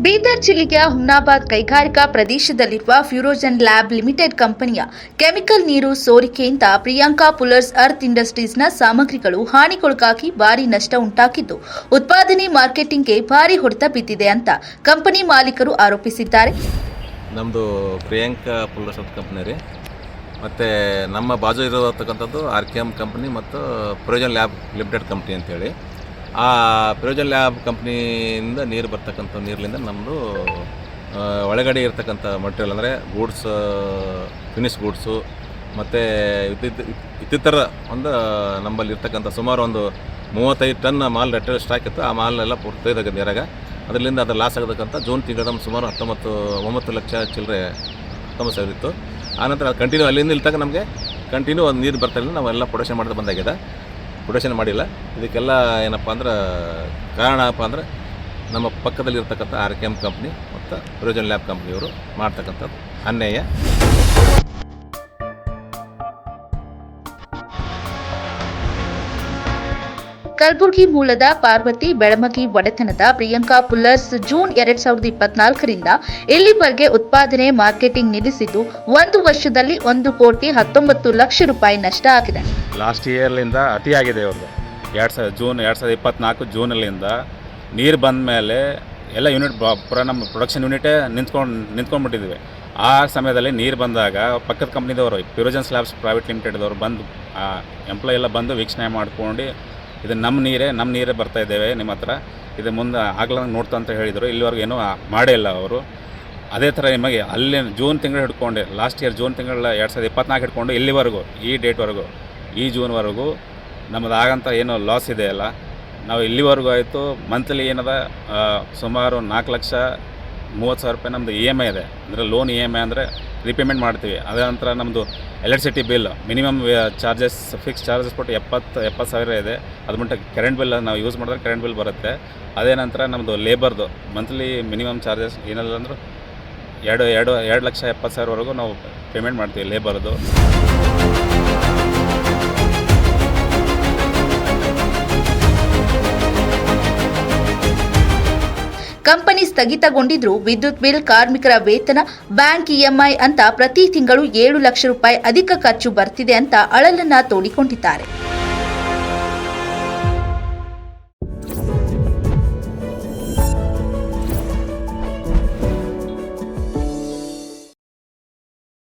ಬೀದರ್ ಜಿಲ್ಲೆಯ ಹುಮ್ನಾಬಾದ್ ಕೈಗಾರಿಕಾ ಪ್ರದೇಶದಲ್ಲಿರುವ ಫ್ಯೂರೋಜನ್ ಲ್ಯಾಬ್ ಲಿಮಿಟೆಡ್ ಕಂಪನಿಯ ಕೆಮಿಕಲ್ ನೀರು ಸೋರಿಕೆಯಿಂದ ಪ್ರಿಯಾಂಕಾ ಪುಲ್ಲರ್ಸ್ ಅರ್ತ್ ಇಂಡಸ್ಟ್ರೀಸ್ನ ಸಾಮಗ್ರಿಗಳು ಹಾನಿಗೊಳಗಾಗಿ ಭಾರಿ ನಷ್ಟ ಉಂಟಾಗಿದ್ದು ಉತ್ಪಾದನೆ ಮಾರ್ಕೆಟಿಂಗ್ಗೆ ಭಾರಿ ಹೊಡೆತ ಬಿದ್ದಿದೆ ಅಂತ ಕಂಪನಿ ಮಾಲೀಕರು ಆರೋಪಿಸಿದ್ದಾರೆ. ನಮ್ಮದು ಪ್ರಿಯಾಂಕಾ ಪುಲ್ಲರ್ಸ್ ಅಂತ ಕಂಪ್ನಿ ರೀ. ಮತ್ತು ನಮ್ಮ ಬಾಜು ಇರತಕ್ಕಂಥದ್ದು RKM ಕಂಪ್ನಿ ಮತ್ತು ಫ್ಯೂರೋಜನ್ ಲ್ಯಾಬ್ ಲಿಮಿಟೆಡ್ ಕಂಪ್ನಿ ಅಂತೇಳಿ. ಆ ಫ್ಯೂರೋಜನ್ ಲ್ಯಾಬ್ ಕಂಪ್ನಿಯಿಂದ ನೀರು ಬರ್ತಕ್ಕಂಥ ನೀರಿನಿಂದ ನಮ್ಮದು ಒಳಗಡೆ ಇರ್ತಕ್ಕಂಥ ಮಟೀರಿಯಲ್ ಅಂದರೆ ಗೂಡ್ಸ್, ಫಿನಿಶ್ ಗೂಡ್ಸು ಮತ್ತು ಇತ್ತಿತರ ಒಂದು ನಮ್ಮಲ್ಲಿ ಇರ್ತಕ್ಕಂಥ ಸುಮಾರು ಒಂದು 35 ಟನ್ ಮಾಲ್ ರೆಟೇಲ್ ಸ್ಟಾಕ್ ಇತ್ತು. ಆ ಮಾಲೆಲ್ಲ ಪೂರ್ತಿ ನೀರಾಗ ಅದರಿಂದ ಅದು ಲಾಸ್ ಆಗತಕ್ಕಂಥ ಜೂನ್ ತಿಂಗಳ ಸುಮಾರು 9 ಲಕ್ಷ ಚಿಲ್ಲರೆ 19 ಸಾವಿರ ಇತ್ತು. ಆನಂತರ ಕಂಟಿನ್ಯೂ ಅಲ್ಲಿಂದ ಇಲ್ಲಿ ತನಕ ನಮಗೆ ಕಂಟಿನ್ಯೂ ಒಂದು ನೀರು ಬರ್ತಾಯಿಲ್ಲ. ನಾವೆಲ್ಲ ಪ್ರೊಡಕ್ಷನ್ ಮಾಡೋದು ಬಂದಾಗಿದೆ, ಪ್ರೊಡಕ್ಷನ್ ಮಾಡಿಲ್ಲ. ಇದಕ್ಕೆಲ್ಲ ಏನಪ್ಪ ಅಂದ್ರೆ ಕಾರಣ ಅಂದ್ರೆ ನಮ್ಮ ಪಕ್ಕದಲ್ಲಿ ಇರ್ತಕ್ಕಂಥ RKM ಕಂಪ್ನಿ ಮತ್ತು ಫ್ಯೂರೋಜನ್ ಲ್ಯಾಬ್ ಕಂಪ್ನಿಯವರು ಮಾಡ್ತಕ್ಕಂಥದ್ದು ಅನ್ಯಾಯ. ಕಲಬುರಗಿ ಮೂಲದ ಪಾರ್ವತಿ ಬೆಳಮಗಿ ಒಡೆತನದ ಪ್ರಿಯಾಂಕಾ ಪುಲ್ಲರ್ಸ್ ಜೂನ್ 2024ರಿಂದ ಇಲ್ಲಿವರೆಗೆ ಉತ್ಪಾದನೆ ಮಾರ್ಕೆಟಿಂಗ್ ನಿಲ್ಲಿಸಿದ್ದು 1 ವರ್ಷದಲ್ಲಿ 1,19 ಲಕ್ಷ ರೂಪಾಯಿ ನಷ್ಟ ಆಗಿದೆ. ಲಾಸ್ಟ್ ಇಯರ್ಲಿಂದ ಅತಿಯಾಗಿದೆ ಅವ್ರದ್ದು. ಜೂನ್ 2024 ಜೂನಲ್ಲಿಂದ ನೀರು ಬಂದ ಮೇಲೆ ಎಲ್ಲ ಯೂನಿಟ್ ಪೂರ ನಮ್ಮ ಪ್ರೊಡಕ್ಷನ್ ಯೂನಿಟೇ ನಿಂತ್ಕೊಂಡ್ಬಿಟ್ಟಿದ್ವಿ. ಆ ಸಮಯದಲ್ಲಿ ನೀರು ಬಂದಾಗ ಪಕ್ಕದ ಕಂಪ್ನಿದವರು ಫ್ಯೂರೋಜನ್ ಲ್ಯಾಬ್ಸ್ ಪ್ರೈವೇಟ್ ಲಿಮಿಟೆಡ್ದವರು ಬಂದು ಎಂಪ್ಲಾಯ್ ಎಲ್ಲ ಬಂದು ವೀಕ್ಷಣೆ ಮಾಡ್ಕೊಂಡು ಇದು ನಮ್ಮ ನೀರೇ ಬರ್ತಾ ಇದ್ದೇವೆ ನಿಮ್ಮ ಹತ್ರ, ಇದು ಮುಂದೆ ಆಗ್ಲಂಗೆ ನೋಡ್ತಾ ಅಂತ ಹೇಳಿದರು. ಇಲ್ಲಿವರೆಗೂ ಏನೂ ಮಾಡೇ ಇಲ್ಲ ಅವರು. ಅದೇ ಥರ ನಿಮಗೆ ಅಲ್ಲಿ ಜೂನ್ ತಿಂಗಳು ಹಿಡ್ಕೊಂಡು ಲಾಸ್ಟ್ ಇಯರ್ ಜೂನ್ ತಿಂಗಳ 2024 ಹಿಡ್ಕೊಂಡು ಇಲ್ಲಿವರೆಗೂ ಈ ಡೇಟ್ವರೆಗೂ ಈ ಜೂನ್ವರೆಗೂ ನಮ್ಮದು ಆಗಂತ ಏನು ಲಾಸ್ ಇದೆಯಲ್ಲ, ನಾವು ಇಲ್ಲಿವರೆಗೂ ಆಯಿತು ಮಂತ್ಲಿ ಏನದ ಸುಮಾರು 4,30,000 ರೂಪಾಯಿ ನಮ್ಮದು EMI ಇದೆ. ಅಂದರೆ ಲೋನ್ EMI ಅಂದರೆ ರೀಪೇಮೆಂಟ್ ಮಾಡ್ತೀವಿ. ಅದೇ ನಂತರ ನಮ್ಮದು electricity bill minimum charges fix charges ಕೊಟ್ಟು 70 ಸಾವಿರ ಇದೆ. ಅದು ಬಿಟ್ಟು ಕರೆಂಟ್ ಬಿಲ್ ನಾವು ಯೂಸ್ ಮಾಡಿದ್ರೆ ಕರೆಂಟ್ ಬಿಲ್ ಬರುತ್ತೆ. ಅದೇ ನಂತರ ನಮ್ಮದು ಲೇಬರ್ದು ಮಂತ್ಲಿ ಮಿನಿಮಮ್ ಚಾರ್ಜಸ್ ಏನಿಲ್ಲ ಅಂದರೂ 2,70,000ವರೆಗೂ ನಾವು ಪೇಮೆಂಟ್ ಮಾಡ್ತೀವಿ ಲೇಬರ್ದು. ಕಂಪನಿ ಸ್ಥಗಿತಗೊಂಡಿದ್ರೂ ವಿದ್ಯುತ್ ಬಿಲ್, ಕಾರ್ಮಿಕರ ವೇತನ, ಬ್ಯಾಂಕ್ EMI ಅಂತ ಪ್ರತಿ ತಿಂಗಳು 7 ಲಕ್ಷ ರೂಪಾಯಿ ಅಧಿಕ ಖರ್ಚು ಬರ್ತಿದೆ ಅಂತ ಅಳಲನ್ನ ತೋಡಿಕೊಂಡಿದ್ದಾರೆ.